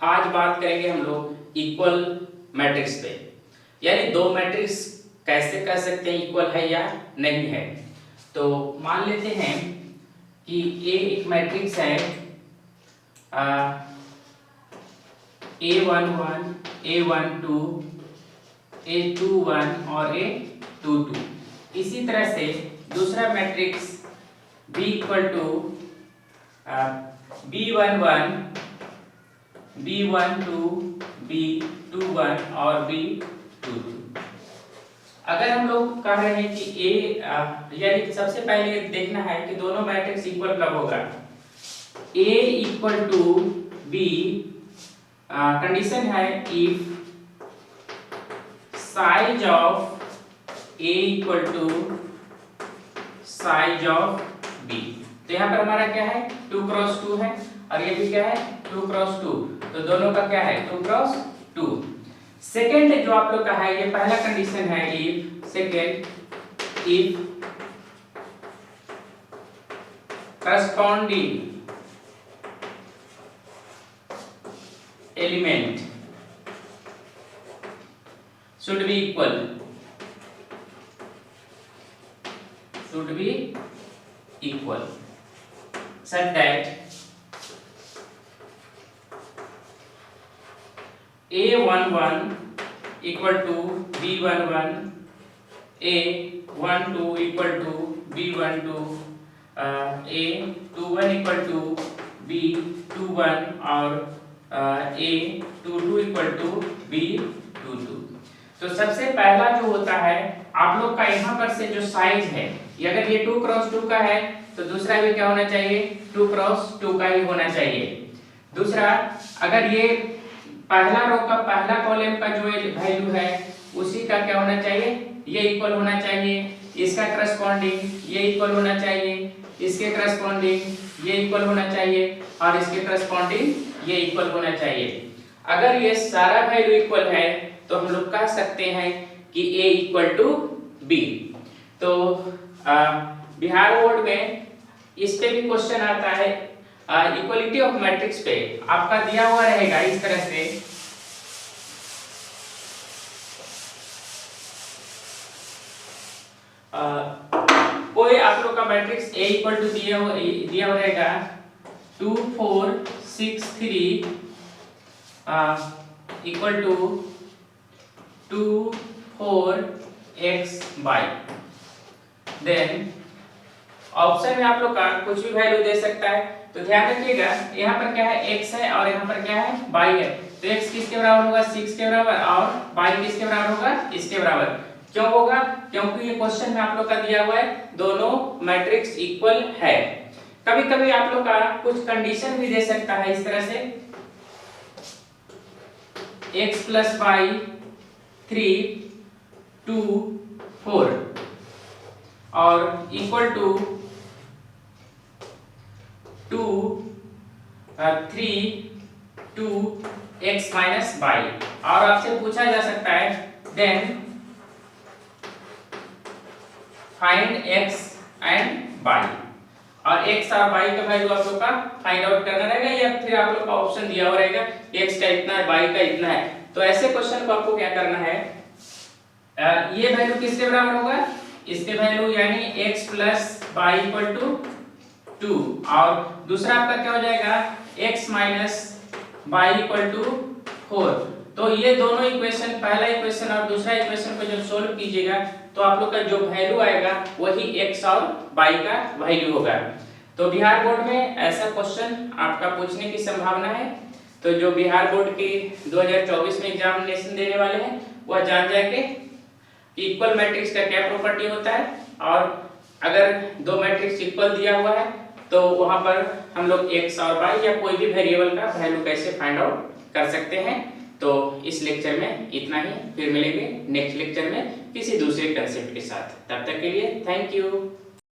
आज बात करेंगे हम लोग इक्वल मैट्रिक्स पे, यानी दो मैट्रिक्स कैसे कह सकते हैं इक्वल है या नहीं है। तो मान लेते हैं कि ए एक मैट्रिक्स है A11, A12, A21 और A22। इसी तरह से दूसरा matrix B equal to B11, B12, B21 और B22। अगर हम लोग कह रहे हैं कि यानी सबसे पहले देखना है कि दोनों मैट्रिक्स इक्वल कब होगा। A equal to B, condition है if size of A equal to size of B। तो यहाँ पर हमारा क्या है 2 क्रॉस 2 है और ये भी क्या है 2 क्रॉस 2, तो दोनों का क्या है 2 क्रॉस 2। सेकेंड जो आप लोग का है, ये पहला कंडीशन है if, second if corresponding element should be equal, such that A11 equal to B11, A12 equal to B12, A21 equal to B21 और A22 equal to B22। तो सबसे पहला जो होता है आप लोग का यहाँ पर से जो साइज है, ये अगर ये 2 क्रॉस 2 का है तो दूसरा भी क्या होना चाहिए 2 क्रॉस 2 का ही होना चाहिए। दूसरा, अगर ये पहला रो का पहला कॉलम का जो वैल्यू है उसी का क्या होना चाहिए, ये इक्वल होना चाहिए, इसका करस्पॉन्डिंग ये इक्वल होना चाहिए, इसके करस्पॉन्डिंग ये इक्वल होना चाहिए और इसके करस्पॉन्डिंग ये इक्वल होना चाहिए। अगर ये सारा वैल्यू इक्वल है तो हम लोग कह सकते हैं कि A इक्वल टू B। तो बिहार बोर्ड में इस पे भी क्वेश्चन आता है, इक्वलिटी ऑफ मैट्रिक्स पे आपका दिया हुआ रहेगा इस तरह से, कोई आप लोग का मैट्रिक्स A इक्वल टू दिया हुआ रहेगा 2 4 6 3 equal to 2 4 x y। Then option में आप लोग का कुछ भी वैल्यू दे सकता है। तो ध्यान रखिएगा यहाँ पर क्या है x है और यहाँ पर क्या है y है, तो x किसके बराबर होगा 6 के बराबर और y किसके बराबर होगा इसके बराबर। क्यों होगा, क्योंकि ये क्वेश्चन में आप लोग का दिया हुआ है दोनों मैट्रिक्स इक्वल है। कभी कभी आप लोग का कुछ कंडीशन भी दे सकता है इस तरह से x प्लस y 3 2 4 और equal to 2 3 2 x minus y। और आपसे पूछा जा सकता है then find x and y, और x और y का वैल्यू आप लोग का फाइंड आउट करना रहेगा या फिर आप लोग का ऑप्शन दिया हुआ रहेगा x का इतना है y का इतना है। तो ऐसे क्वेश्चन को आपको क्या करना है, ये वैल्यू किसके बराबर होगा इसके वैल्यू यानी x plus y equal to 2 और दूसरा आपका क्या हो जाएगा x minus y equal to 4। तो ये दोनों इक्वेशन, पहला इक्वेशन और दूसरा इक्वेशन को जब सोल्व कीजिएगा तो आप लोग का जो वैल्यू आएगा वही x और y का वैल्यू होगा। तो बिहार बोर्ड में ऐसा क्वेश्चन आपका पूछने की संभावना है। तो जो बिहार बोर्ड के 2024 में एग्जामिनेशन देने वाले हैं वह जान जाएंगे कि इक्वल मैट्रिक्स का क्या प्रॉपर्टी होता है, और अगर दो मैट्रिक्स इक्वल दिया हुआ है तो वहां पर हम लोग x और y या कोई भी वेरिएबल का वैल्यू कैसे फाइंड आउट कर सकते हैं। तो इस लेक्चर में इतना ही, फिर मिलेंगे नेक्स्ट लेक्चर में किसी दूसरे कंसेप्ट के साथ। तब तक के लिए थैंक यू।